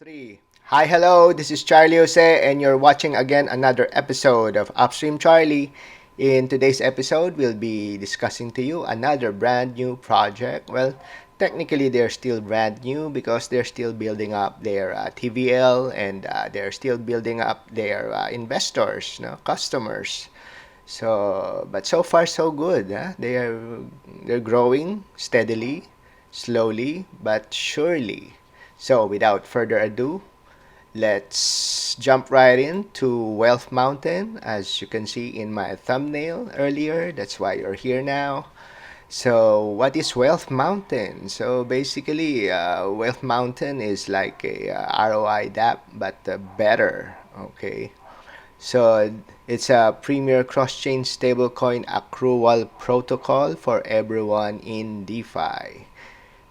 Three. Hi, hello, this is Charlie Jose, and you're watching again another episode of UpStreamCharlie. In today's episode, we'll be discussing to you another brand new project. Well, technically, they're still brand new because they're still building up their TVL and they're still building up their investors, customers. But so far so good. Huh? They're growing steadily, slowly but surely. So without further ado, let's jump right into Wealth Mountain. As you can see in my thumbnail earlier, that's why you're here now. So what is Wealth Mountain? So basically, Wealth Mountain is like a ROI DApp, but better. Okay. So it's a premier cross-chain stablecoin accrual protocol for everyone in DeFi.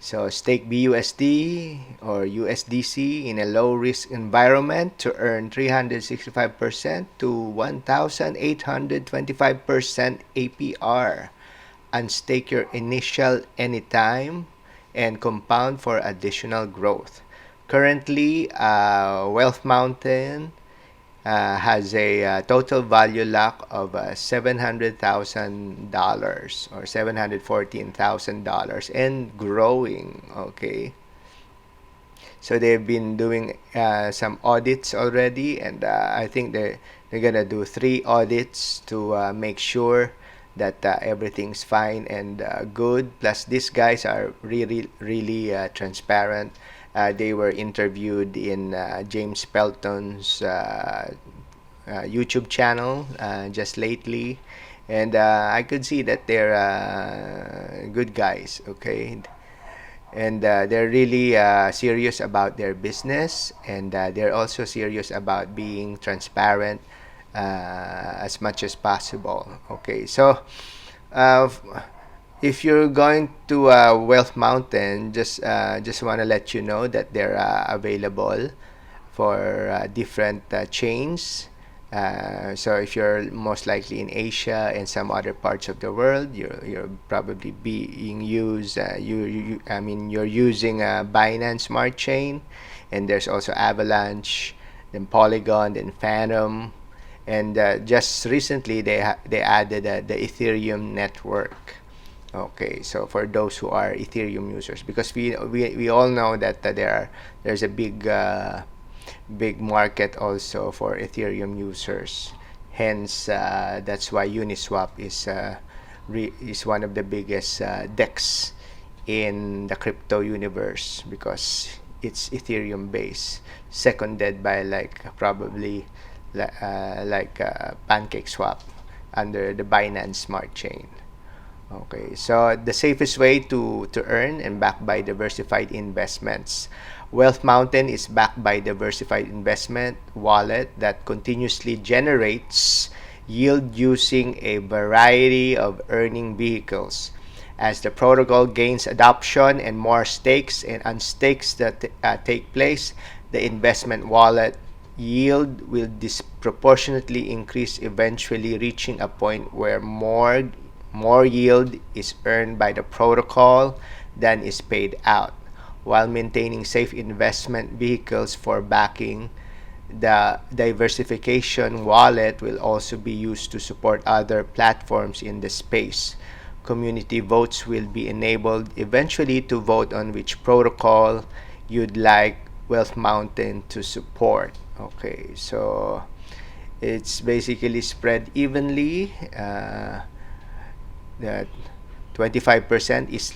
So stake BUSD or USDC in a low-risk environment to earn 365% to 1,825% APR. Unstake your initial anytime and compound for additional growth. Currently, Wealth Mountain has a total value lock of $700,000 or $714,000 and growing. Okay, so they've been doing some audits already, and I think they're gonna do 3 audits to make sure that everything's fine and good. Plus, these guys are really transparent. They were interviewed in James Pelton's YouTube channel just lately, and I could see that they're good guys. Okay, and they're really serious about their business, and they're also serious about being transparent as much as possible. Okay, so uh, if you're going to Wealth Mountain, just want to let you know that they're available for different chains. So if you're most likely in Asia and some other parts of the world, you're probably being used. I mean, you're using a Binance Smart Chain, and there's also Avalanche, then Polygon, then Phantom, and just recently they added the Ethereum network. Okay, so for those who are Ethereum users, because we all know that there's a big market also for Ethereum users. Hence, that's why Uniswap is one of the biggest DEX in the crypto universe because it's Ethereum based, seconded by like probably PancakeSwap under the Binance Smart Chain. Okay, so the safest way to earn and backed by diversified investments. Wealth Mountain is backed by diversified investment wallet that continuously generates yield using a variety of earning vehicles. As the protocol gains adoption and more stakes and unstakes that take place, the investment wallet yield will disproportionately increase, eventually reaching a point where more yield is earned by the protocol than is paid out, while maintaining safe investment vehicles for backing. The diversification wallet will also be used to support other platforms in the space. Community votes will be enabled eventually to vote on which protocol you'd like Wealth Mountain to support. Okay, so it's basically spread evenly. That 25% is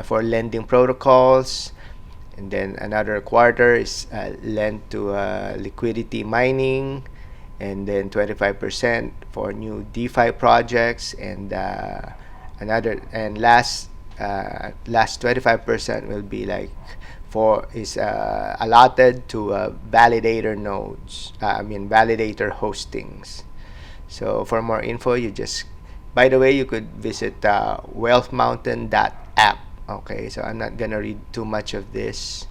for lending protocols, and then another quarter is lent to liquidity mining, and then 25% for new DeFi projects, and last 25% will be like allotted to validator nodes. Validator hostings. So for more info, by the way, you could visit wealthmountain.app. Okay, so I'm not gonna read too much of this.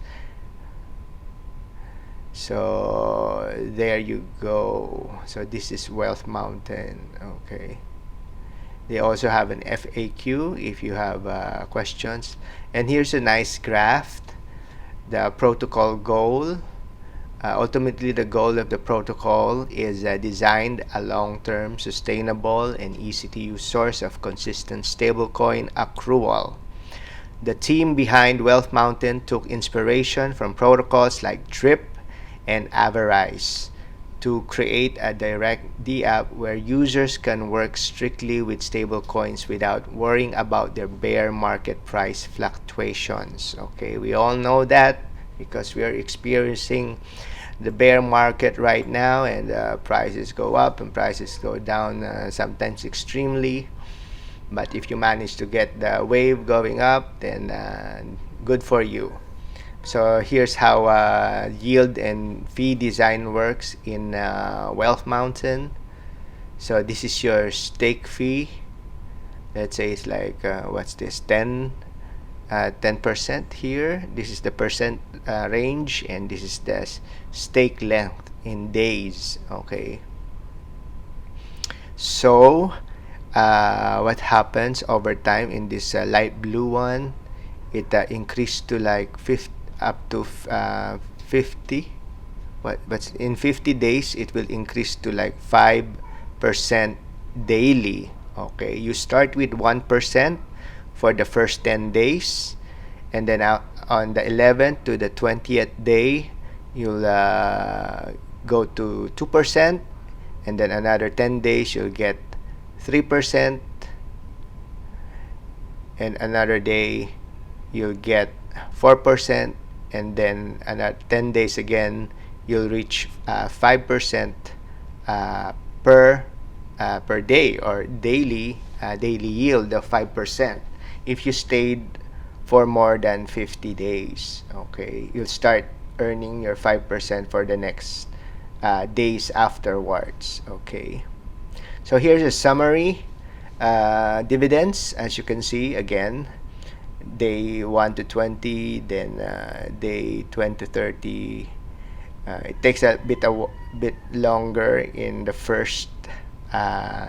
So there you go. So this is Wealth Mountain. Okay, they also have an FAQ if you have questions. And here's a nice graph. The protocol goal Ultimately, the goal of the protocol is designed a long-term, sustainable, and easy-to-use source of consistent stablecoin accrual. The team behind Wealth Mountain took inspiration from protocols like Drip and Avarice to create a direct DApp where users can work strictly with stablecoins without worrying about their bear market price fluctuations. Okay, we all know that because we are experiencing the bear market right now, and prices go up and prices go down, sometimes extremely. But if you manage to get the wave going up, then good for you. So here's how yield and fee design works in Wealth Mountain. So this is your stake fee. Let's say it's like what's this, 10% here. This is the percent range, and this is the stake length in days. Okay, so what happens over time in this light blue one, it increased to like 50, up to 50, but in 50 days it will increase to like 5% daily. Okay, you start with 1% for the first 10 days, and then on the 11th to the 20th day you'll go to 2%, and then another 10 days you'll get 3%, and another day you'll get 4%, and then another 10 days again you'll reach 5% per day, or daily yield of 5% if you stayed for more than 50 days. Okay, you'll start earning your 5% for the next days afterwards. Okay, so here's a summary. Dividends, as you can see, again, day 1 to 20, then day 20 to 30. It takes a bit longer in the first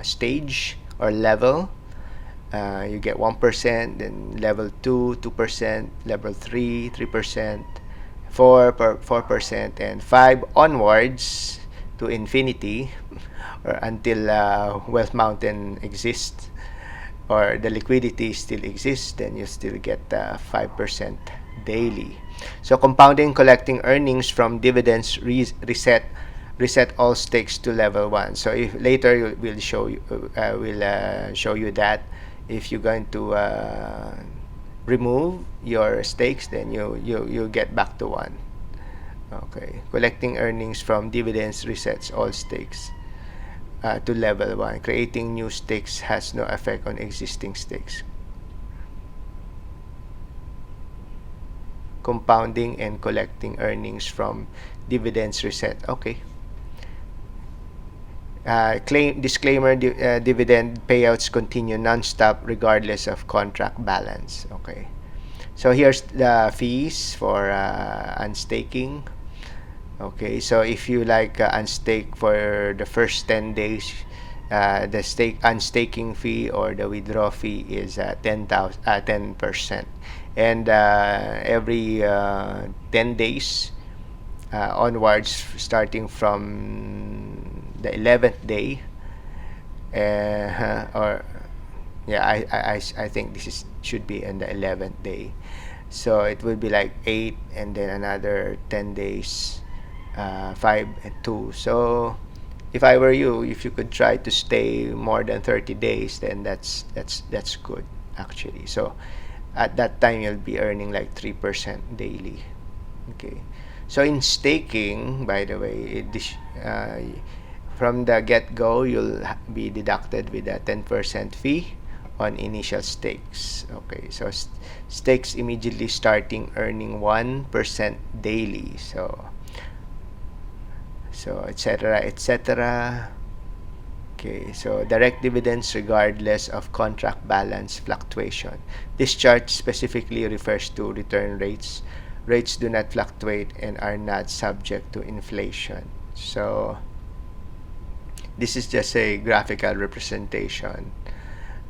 stage or level. You get 1%, then level 2, 2%, level 3, 3%, 4%, and 5 onwards to infinity, or until Wealth Mountain exists, or the liquidity still exists, then you still get 5% daily. So compounding, collecting earnings from dividends reset all stakes to level 1. So if later we'll show you that if you're going to remove your stakes, then you get back to 1. Okay, collecting earnings from dividends resets all stakes to level 1. Creating new stakes has no effect on existing stakes. Compounding and collecting earnings from dividends reset. Okay. Disclaimer, dividend payouts continue non-stop regardless of contract balance. Okay, so here's the fees for unstaking. Okay, so if you like unstake for the first 10 days, the unstaking fee or the withdraw fee is 10%, and every 10 days onwards, starting from the 11th day, or yeah, I think this should be in the 11th day, so it will be like 8, and then another 10 days, 5 and 2. So if I were you, if you could try to stay more than 30 days, then that's good actually. So at that time you'll be earning like 3% daily. Okay, so in staking, by the way, from the get-go you'll be deducted with a 10% fee on initial stakes. Okay, so stakes immediately starting earning 1% daily, so etc., etc. Okay, so direct dividends regardless of contract balance fluctuation. This chart specifically refers to return rates. Rates do not fluctuate and are not subject to inflation. So this is just a graphical representation.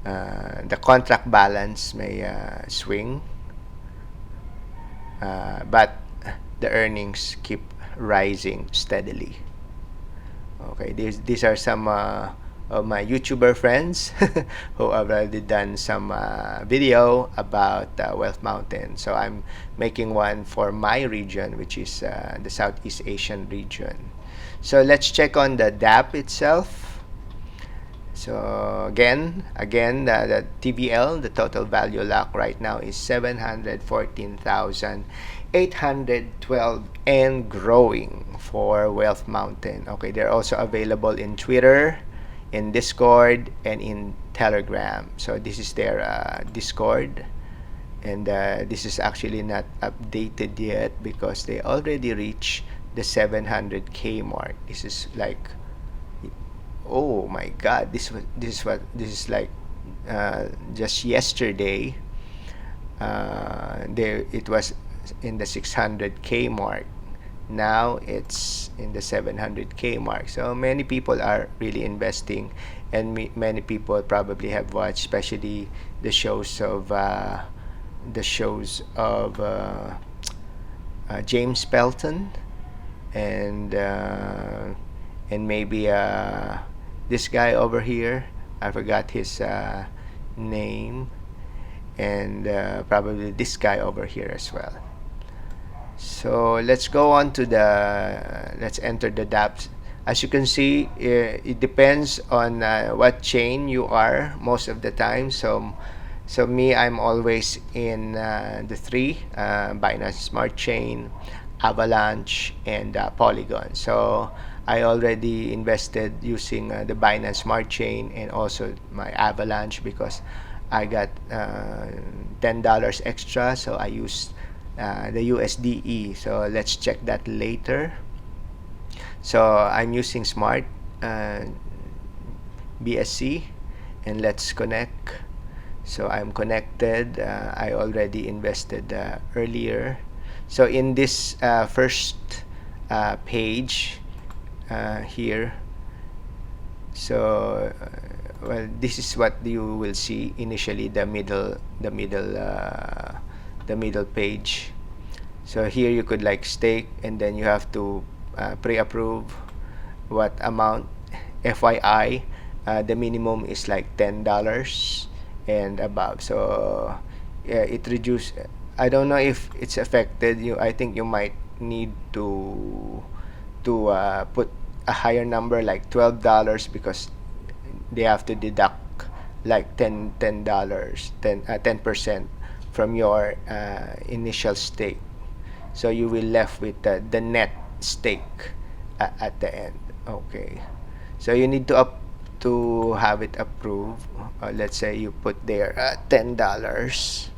The contract balance may swing, but the earnings keep rising steadily. Okay, these are some of my YouTuber friends who have already done some video about Wealth Mountain. So I'm making one for my region, which is the Southeast Asian region. So let's check on the DApp itself. So the TVL, the total value lock right now is 714,812 and growing for Wealth Mountain. Okay, they're also available in Twitter, in Discord, and in Telegram. So this is their Discord, and this is actually not updated yet because they already reached the 700K mark. This is like, oh my God, this is like just yesterday. It was in the 600K mark. Now it's in the 700K mark. So many people are really investing, and many people probably have watched, especially the shows of James Pelton, and maybe this guy over here. I forgot his name, and probably this guy over here as well. So let's go on to let's enter the dApps. As you can see, it depends on what chain you are most of the time. So me, I'm always in the three, Binance Smart Chain, Avalanche, and Polygon. So I already invested using the Binance Smart Chain and also my Avalanche because I got $10 extra, so I used the USDE. So let's check that later. So I'm using Smart BSC, and let's connect. So I'm connected. I already invested earlier. So in this first page here, so well, this is what you will see initially, the middle page. So here you could like stake, and then you have to pre-approve what amount. FYI, the minimum is like $10 and above. So it reduced. I don't know if it's affected. I think you might need to put a higher number, like $12, because they have to deduct like $10 10% from your initial stake. So you will left with the net stake at the end. Okay, so you need to have it approved. Let's say you put there $10,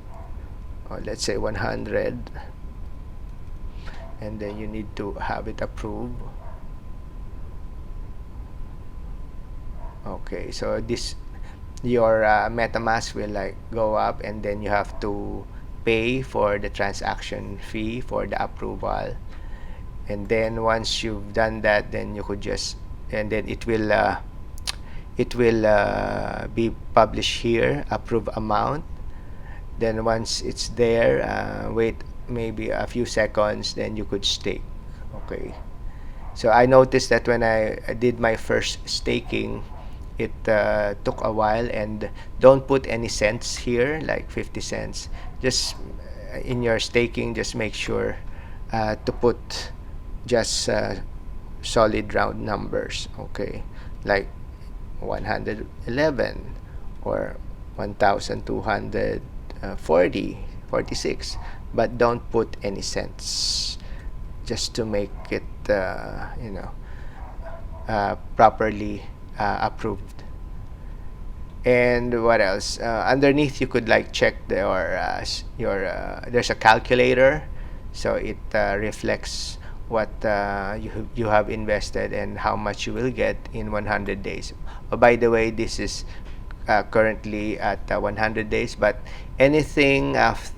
or let's say 100, and then you need to have it approved. Okay, so this, your MetaMask will like go up, and then you have to pay for the transaction fee for the approval. And then once you've done that, then you could just, and then it will be published here, approve amount. Then once it's there, wait maybe a few seconds, then you could stake. Okay, so I noticed that when I did my first staking, it took a while. And don't put any cents here, like 50 cents. Just in your staking, just make sure to put just solid round numbers. Okay, like 111 or 1246, but don't put any cents, just to make it properly approved. And what else? Underneath, you could like check there's a calculator, so it reflects what you have invested and how much you will get in 100 days. By the way, this is currently at 100 days, but anything after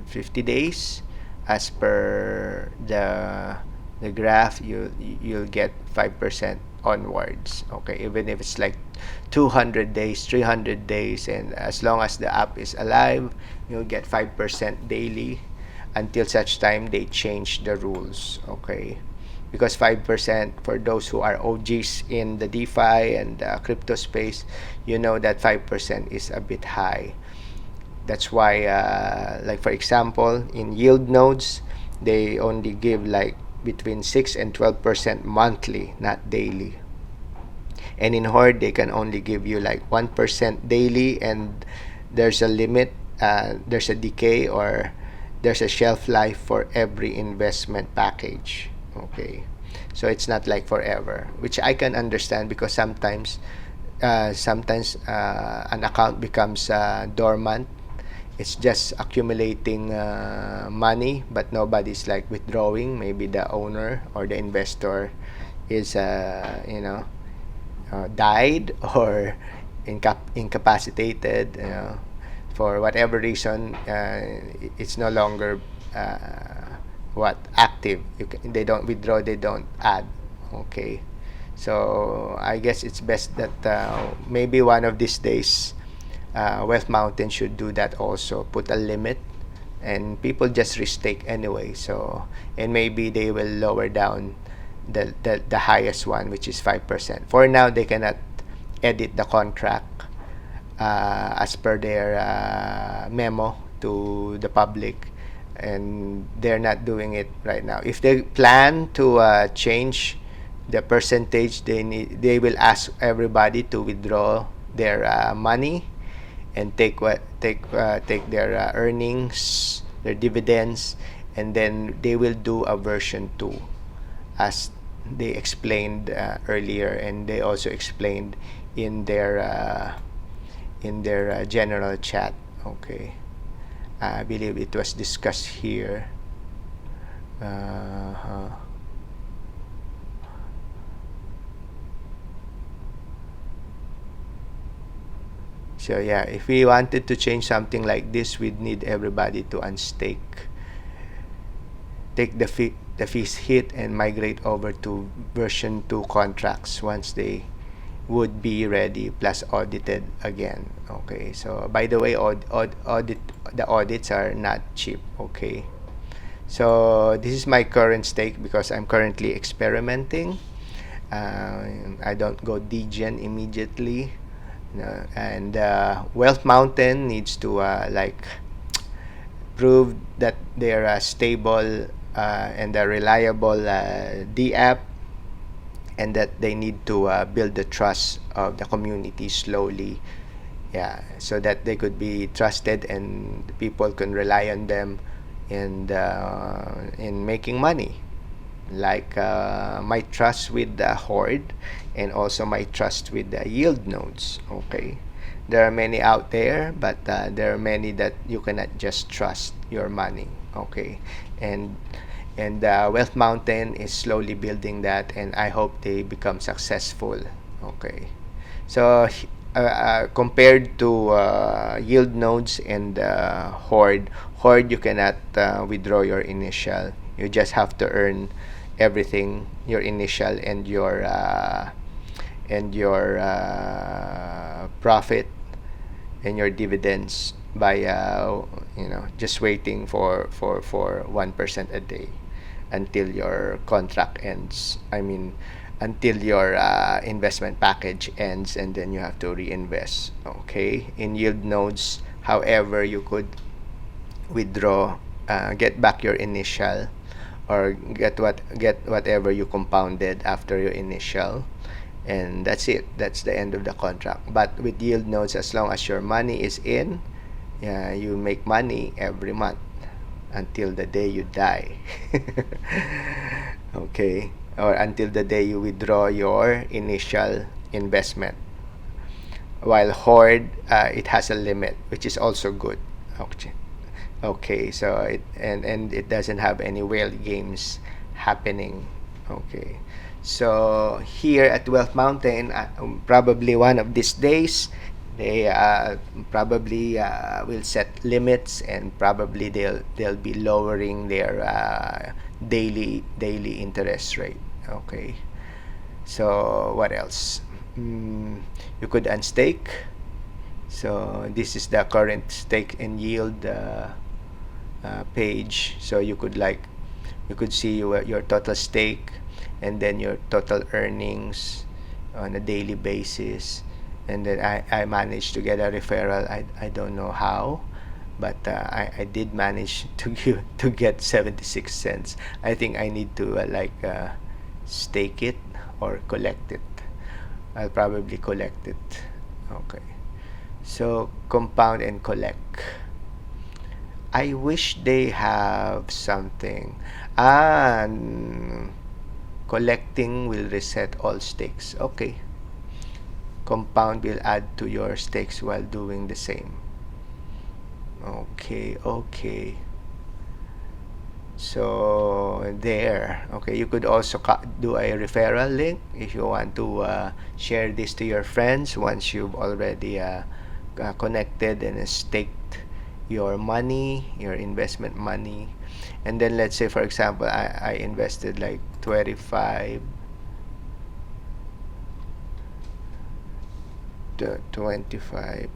50 days, as per the graph, you'll get 5% onwards. Okay, even if it's like 200 days, 300 days, and as long as the app is alive, you'll get 5% daily. until such time they change the rules. Okay, because 5% for those who are OGs in the DeFi and crypto space, you know that 5% is a bit high. That's why, like for example, in yield nodes, they only give like between 6 and 12% monthly, not daily. And in Horde, they can only give you like 1% daily, and there's a limit, there's a decay, or there's a shelf life for every investment package. Okay, so it's not like forever, which I can understand, because sometimes an account becomes dormant. It's just accumulating money, but nobody's like withdrawing. Maybe the owner or the investor is died or incapacitated, for whatever reason. It's no longer active. They don't withdraw, they don't add. Okay, so I guess it's best that maybe one of these days, Wealth Mountain should do that also, put a limit, and people just restake anyway. So, and maybe they will lower down the highest one, which is 5%. For now, they cannot edit the contract as per their memo to the public, and they're not doing it right now. If they plan to change the percentage, they will ask everybody to withdraw their money and take their earnings, their dividends, and then they will do a version 2, as they explained earlier, and they also explained in their general chat. Okay, I believe it was discussed here. So yeah, if we wanted to change something like this, we'd need everybody to unstake, take the fees hit, and migrate over to version 2 contracts once they would be ready, plus audited again. Okay, so by the way, the audits are not cheap. Okay, so this is my current stake, because I'm currently experimenting. I don't go degen immediately. And Wealth Mountain needs to prove that they're stable and a reliable D app, and that they need to build the trust of the community slowly, yeah, so that they could be trusted and people can rely on them and in making money, like my trust with the Horde, and also my trust with the yield nodes. Okay, there are many out there, but there are many that you cannot just trust your money. Okay, and Wealth Mountain is slowly building that, and I hope they become successful. Okay, so compared to yield nodes and Horde, you cannot withdraw your initial. You just have to earn everything, your initial and your profit and your dividends, by just waiting for 1% a day until your contract ends. I mean, until your investment package ends, and then you have to reinvest. Okay, in yield nodes, however, you could withdraw, get back your initial, or get whatever you compounded after your initial, and that's it. That's the end of the contract. But with yield nodes, as long as your money is in, you make money every month until the day you die. Okay, or until the day you withdraw your initial investment. While Horde, it has a limit, which is also good. Okay. Okay, so it doesn't have any whale games happening. Okay, so here at Wealth Mountain, probably one of these days, they probably will set limits, and probably they'll be lowering their daily interest rate. Okay, so what else? You could unstake. So this is the current stake and yield page, so you could see your total stake and then your total earnings on a daily basis. And then I managed to get a referral. I don't know how, but I did manage to get 76 cents. I think I need to stake it or collect it. I'll probably collect it. Okay. So compound and collect. I wish they have something. Collecting will reset all stakes. Okay. Compound will add to your stakes while doing the same. Okay. So there. Okay, you could also do a referral link if you want to share this to your friends once you've already connected and staked your money, your investment money. And then let's say, for example, I invested like 25 to 25.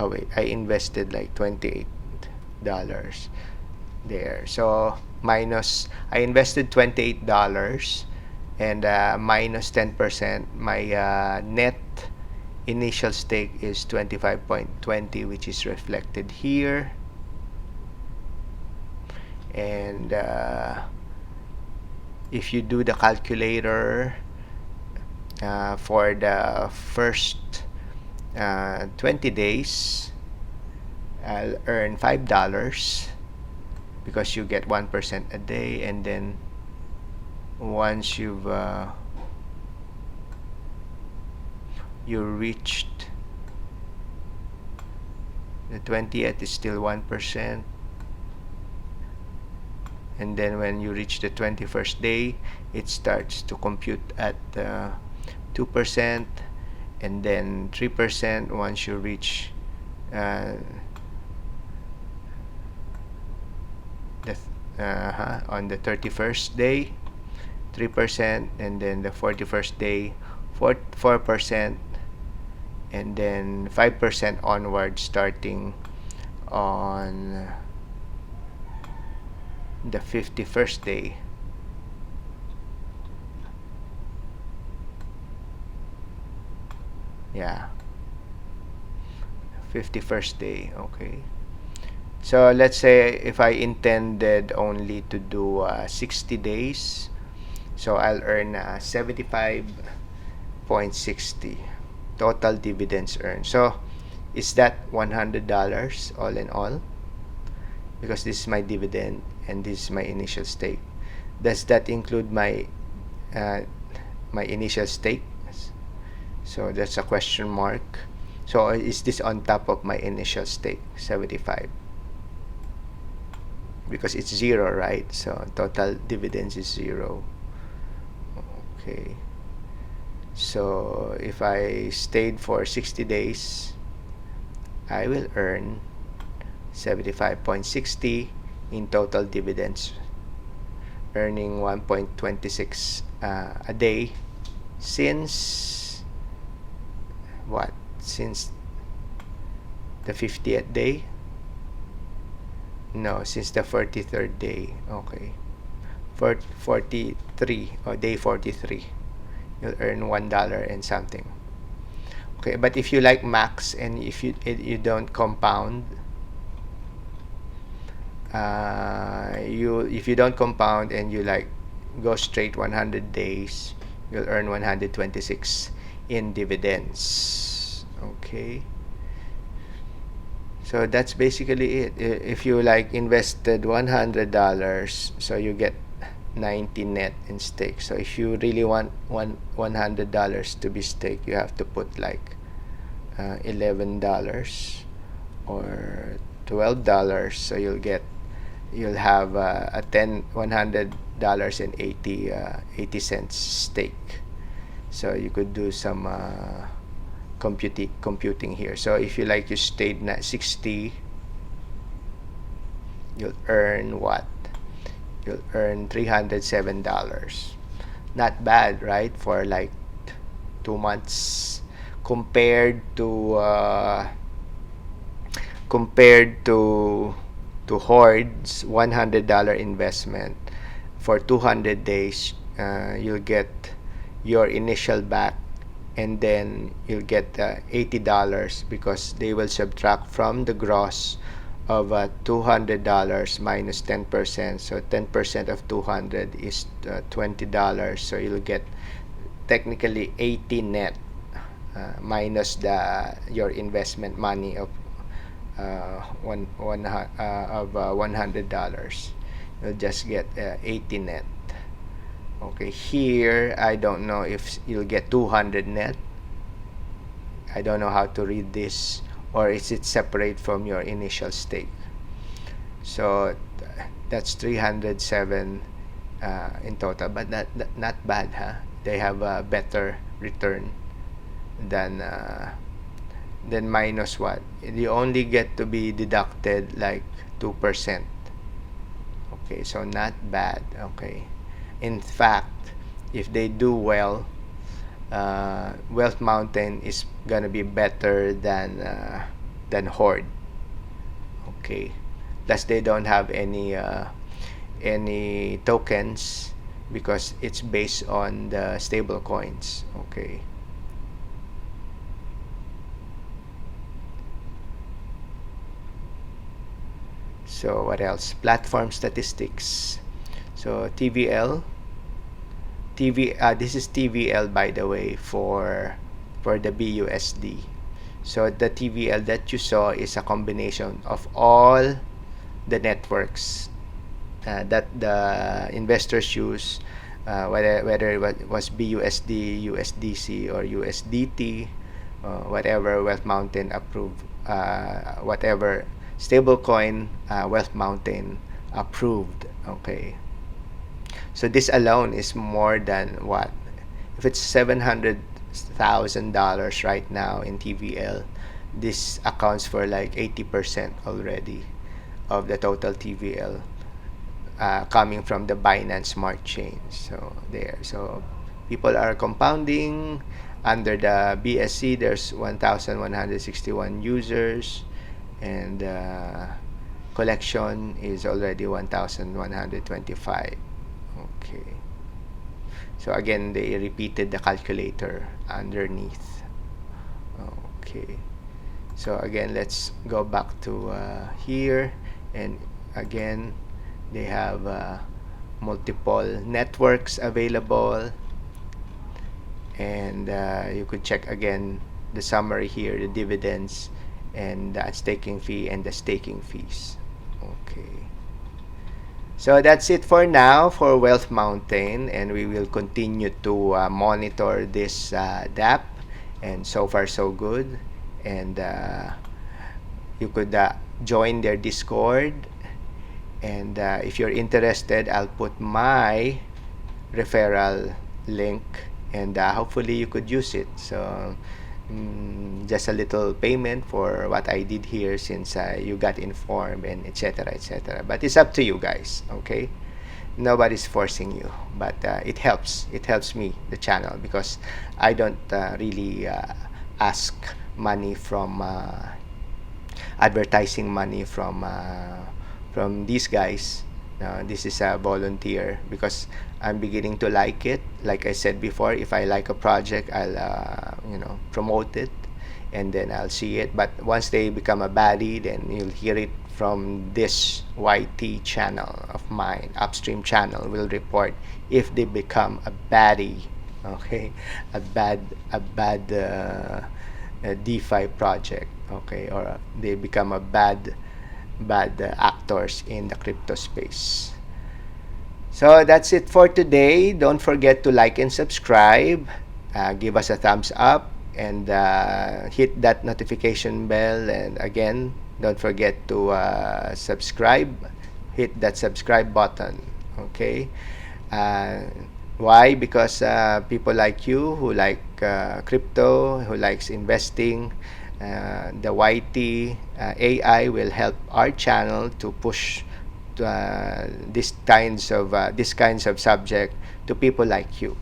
Oh wait, I invested like $28 there. So minus, I invested $28 and minus 10%. My net initial stake is 25.20, which is reflected here. And if you do the calculator for the first 20 days, I'll earn $5 because you get 1% a day. And then once you reached the 20th, is still 1%. And then when you reach the 21st day, it starts to compute at 2%, and then 3% once you reach on the 31st day, 3%, and then the 41st day, 4%, and then 5% onward starting on the 51st day. Yeah, 51st day. Okay, so let's say if I intended only to do 60 days, so I'll earn 75.60 total dividends earned. So is that $100 all in all? Because this is my dividend and this is my initial stake. Does that include my initial stake? So that's a question mark. So is this on top of my initial stake, 75? Because it's 0, right? So total dividends is 0. Okay. So if I stayed for 60 days, I will earn 75.60 in total dividends, earning 1.26 a day since what? Since the 50th day? No, since the 43rd day. Okay. 43 or day 43. You'll earn $1 and something. Okay, but if you like max and if you don't compound, if you don't compound and you like go straight 100 days, you'll earn 126 in dividends. Okay, so that's basically it. If you like invested $100, so you get 90 net in stake. So if you really want $100 to be staked, you have to put like $11 or $12. So you'll have a $100 and 80 cents stake. So you could do some computing here. So if you like, you stayed 60, you'll earn what? You'll earn $307. Not bad, right? For like 2 months, compared to to Horde's $100 investment for 200 days, you'll get your initial back, and then you'll get $80 because they will subtract from the gross of $200 minus 10%. So 10% of 200 is $20. So you'll get technically 80 net minus your investment money of $100. You'll just get 80 net. Okay, here I don't know if you'll get 200 net. I don't know how to read this, or is it separate from your initial stake? So that's 307 in total, but not bad, huh? They have a better return than minus what? You only get to be deducted like 2%. Okay, so not bad. Okay, in fact, if they do well, Wealth Mountain is gonna be better than Horde. Okay, plus they don't have any tokens because it's based on the stable coins. Okay. So what else? Platform statistics. So TVL. This is TVL, by the way, for the BUSD. So the TVL that you saw is a combination of all the networks that the investors use, whether it was BUSD, USDC, or USDT, whatever Wealth Mountain approved, whatever stablecoin Wealth Mountain approved. Okay, so this alone is more than what? If it's $700,000 right now in TVL, this accounts for like 80% already of the total TVL coming from the Binance Smart Chain. So there, so people are compounding. Under the BSC, there's 1,161 users, and collection is already 1,125. Okay, so again, they repeated the calculator underneath. Okay, so again, let's go back to here, and again, they have multiple networks available, and you could check again the summary here, the dividends, and the staking fee and the staking fees. Okay, so that's it for now for Wealth Mountain, and we will continue to monitor this DApp, and so far so good. And you could join their Discord, and if you're interested, I'll put my referral link, and hopefully you could use it. So just a little payment for what I did here, since you got informed, and etc., etc. But it's up to you guys. Okay, nobody's forcing you, but it helps me, the channel, because I don't really ask money from advertising money from these guys. This is a volunteer, because I'm beginning to like it. Like I said before, if I like a project, I'll promote it, and then I'll see it. But once they become a baddie, then you'll hear it from this YT channel of mine. UpStreamCharlie will report if they become a baddie. Okay, a bad DeFi project. Okay, or they become a bad actors in the crypto space. So that's it for today. Don't forget to like and subscribe. Give us a thumbs up, and hit that notification bell. And again, don't forget to subscribe. Hit that subscribe button. Okay. Why? Because people like you who like crypto, who likes investing, the YT AI will help our channel to push these kinds of subject to people like you.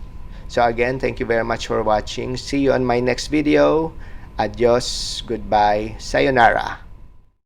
So again, thank you very much for watching. See you on my next video. Adios, goodbye, sayonara.